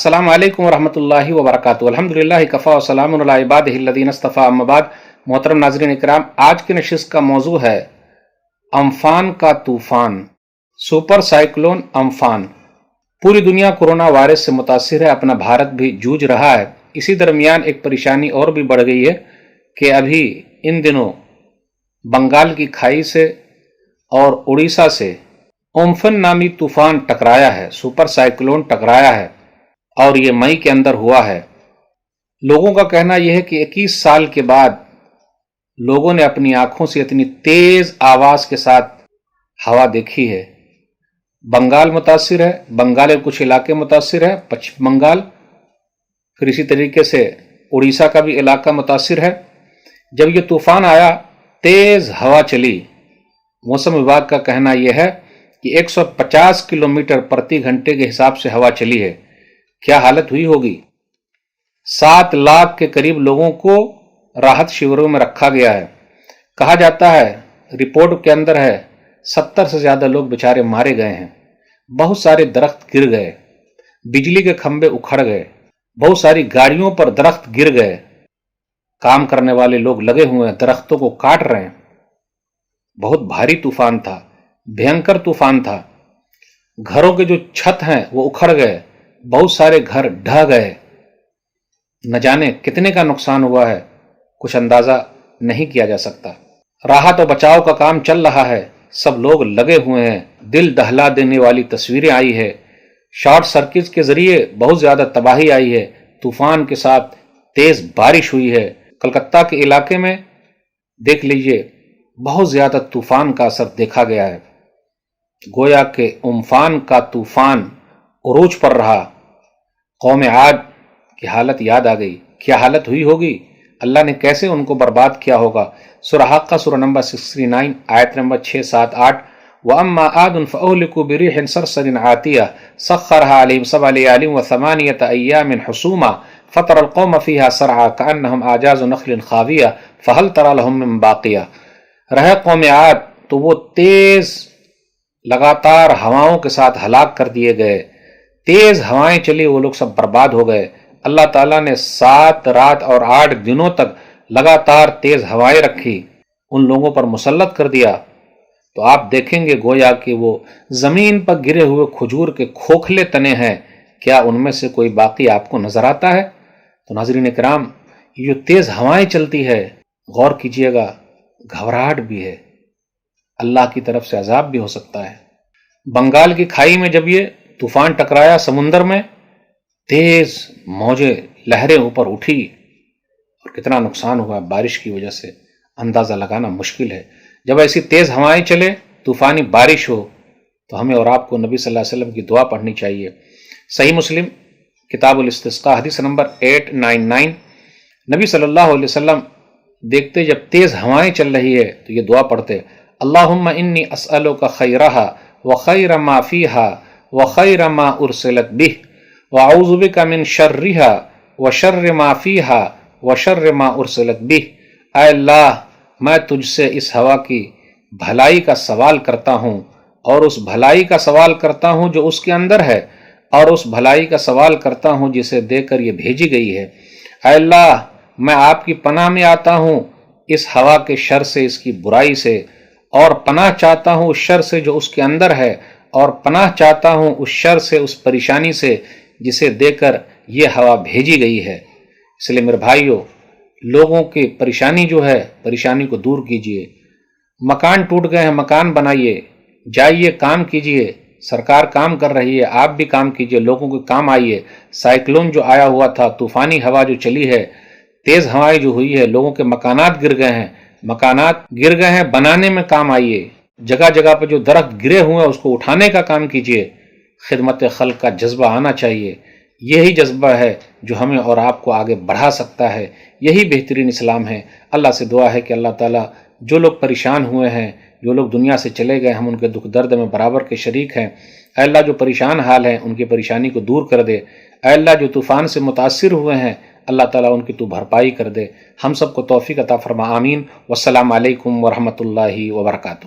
السلام علیکم ورحمۃ اللہ وبرکاتہ۔ الحمدللہ کفا وسلام علی عبادہ الذین اصطفیٰ، اما بعد۔ محترم ناظرین اکرام، آج کی نشست کا موضوع ہے امفان کا طوفان، سپر سائیکلون امفان۔ پوری دنیا کورونا وائرس سے متاثر ہے، اپنا بھارت بھی جوجھ رہا ہے۔ اسی درمیان ایک پریشانی اور بھی بڑھ گئی ہے کہ ابھی ان دنوں بنگال کی کھائی سے اور اڑیسہ سے امفن نامی طوفان ٹکرایا ہے، سپر سائیکلون ٹکرایا ہے، اور یہ مئی کے اندر ہوا ہے۔ لوگوں کا کہنا یہ ہے کہ 21 سال کے بعد لوگوں نے اپنی آنکھوں سے اتنی تیز آواز کے ساتھ ہوا دیکھی ہے۔ بنگال متاثر ہے، بنگال کے کچھ علاقے متاثر ہے، پچھم بنگال، پھر اسی طریقے سے اڑیسہ کا بھی علاقہ متاثر ہے۔ جب یہ طوفان آیا، تیز ہوا چلی۔ موسم وباگ کا کہنا یہ ہے کہ 150 کلومیٹر پرتی گھنٹے کے حساب سے ہوا چلی ہے۔ کیا حالت ہوئی ہوگی؟ 7 لاکھ کے قریب لوگوں کو راحت شیوروں میں رکھا گیا ہے۔ کہا جاتا ہے، رپورٹ کے اندر ہے، 70 سے زیادہ لوگ بیچارے مارے گئے ہیں۔ بہت سارے درخت گر گئے، بجلی کے کھمبے اکھڑ گئے، بہت ساری گاڑیوں پر درخت گر گئے۔ کام کرنے والے لوگ لگے ہوئے ہیں، درختوں کو کاٹ رہے ہیں۔ بہت بھاری طوفان تھا، بھینکر طوفان تھا۔ گھروں کے جو چھت ہیں وہ اکھڑ گئے، بہت سارے گھر ڈھہ گئے۔ نہ جانے کتنے کا نقصان ہوا ہے، کچھ اندازہ نہیں کیا جا سکتا۔ راحت و بچاؤ کا کام چل رہا ہے، سب لوگ لگے ہوئے ہیں۔ دل دہلا دینے والی تصویریں آئی ہے۔ شارٹ سرکٹ کے ذریعے بہت زیادہ تباہی آئی ہے۔ طوفان کے ساتھ تیز بارش ہوئی ہے۔ کلکتہ کے علاقے میں دیکھ لیجئے، بہت زیادہ طوفان کا اثر دیکھا گیا ہے۔ گویا کہ امفان کا طوفان عروج پر رہا۔ قوم عاد کی حالت یاد آ گئی۔ کیا حالت ہوئی ہوگی؟ اللہ نے کیسے ان کو برباد کیا ہوگا؟ سورہ حاقہ سورہ نمبر 69 آیت نمبر 6، 7، 8۔ وَأَمَّا عَادٌ فَأُهْلِكُوا بِرِيحٍ صَرْصَرٍ عَاتِيَةٍ سَخَّرَهَا عَلَيْهِمْ 7 لَيَالٍ و8 أَيَّامٍ حُسُومًا فَتَرَى الْقَوْمَ فِيهَا سَرْعَىٰ كَأَنَّهُمْ أَعْجَازُ نَخْلٍ خَاوِيَةٍ فَهَلْ تَرَىٰ لَهُم مِّن بَاقِيَةٍ۔ رہے قوم عاد تو وہ تیز لگاتار ہواؤں کے ساتھ ہلاک کر دیے گئے۔ تیز ہوائیں چلی، وہ لوگ سب برباد ہو گئے۔ اللہ تعالیٰ نے 7 رات اور 8 دنوں تک لگاتار تیز ہوائیں رکھی، ان لوگوں پر مسلط کر دیا۔ تو آپ دیکھیں گے گویا کہ وہ زمین پر گرے ہوئے کھجور کے کھوکھلے تنے ہیں، کیا ان میں سے کوئی باقی آپ کو نظر آتا ہے؟ تو ناظرین کرام، یہ جو تیز ہوائیں چلتی ہے، غور کیجئے گا، گھبراہٹ بھی ہے، اللہ کی طرف سے عذاب بھی ہو سکتا ہے۔ بنگال کی کھائی میں جب یہ طوفان ٹکرایا، سمندر میں تیز موجیں، لہریں اوپر اٹھی، اور کتنا نقصان ہوا بارش کی وجہ سے اندازہ لگانا مشکل ہے۔ جب ایسی تیز ہوائیں چلے، طوفانی بارش ہو، تو ہمیں اور آپ کو نبی صلی اللہ علیہ وسلم کی دعا پڑھنی چاہیے۔ صحیح مسلم کتاب الاستسقاء حدیث نمبر 899، نبی صلی اللہ علیہ وسلم دیکھتے جب تیز ہوائیں چل رہی ہے تو یہ دعا پڑھتے، اللہم انی اسألک خیرہا وخیر ما فیہا وخیر ما ارسلت بہ وَأَعُوذُ بِكَ مِن شَرِّهَا وَشَرِّ مَا فِيهَا وَشَرِّ مَا أُرْسِلَتْ بِهِ۔ اے اللہ، میں تجھ سے اس ہوا کی بھلائی کا سوال کرتا ہوں، اور اس بھلائی کا سوال کرتا ہوں جو اس کے اندر ہے، اور اس بھلائی کا سوال کرتا ہوں جسے دے کر یہ بھیجی گئی ہے۔ اے اللہ، میں آپ کی پناہ میں آتا ہوں اس ہوا کے شر سے، اس کی برائی سے، اور پناہ چاہتا ہوں اس شر سے جو اس کے اندر ہے، اور پناہ چاہتا ہوں اس شر سے، اس پریشانی سے جسے دے کر یہ ہوا بھیجی گئی ہے۔ اس لیے میرے بھائیوں، لوگوں کی پریشانی جو ہے، پریشانی کو دور کیجئے۔ مکان ٹوٹ گئے ہیں، مکان بنائیے، جائیے کام کیجئے۔ سرکار کام کر رہی ہے، آپ بھی کام کیجئے، لوگوں کے کام آئیے۔ سائیکلون جو آیا ہوا تھا، طوفانی ہوا جو چلی ہے، تیز ہوائیں جو ہوئی ہے، لوگوں کے مکانات گر گئے ہیں، مکانات گر گئے ہیں، بنانے میں کام آئیے۔ جگہ جگہ پہ جو درخت گرے ہوئے ہیں اس کو اٹھانے کا کام کیجئے۔ خدمت خلق کا جذبہ آنا چاہیے۔ یہی جذبہ ہے جو ہمیں اور آپ کو آگے بڑھا سکتا ہے۔ یہی بہترین اسلام ہے۔ اللہ سے دعا ہے کہ اللہ تعالیٰ جو لوگ پریشان ہوئے ہیں، جو لوگ دنیا سے چلے گئے، ہم ان کے دکھ درد میں برابر کے شریک ہیں۔ اے اللہ، جو پریشان حال ہیں ان کی پریشانی کو دور کر دے۔ اے اللہ، جو طوفان سے متاثر ہوئے ہیں، اللہ تعالیٰ ان کی تو بھرپائی کر دے۔ ہم سب کو توفیق عطا فرما، آمین۔ والسلام علیکم ورحمۃ اللہ وبرکاتہ۔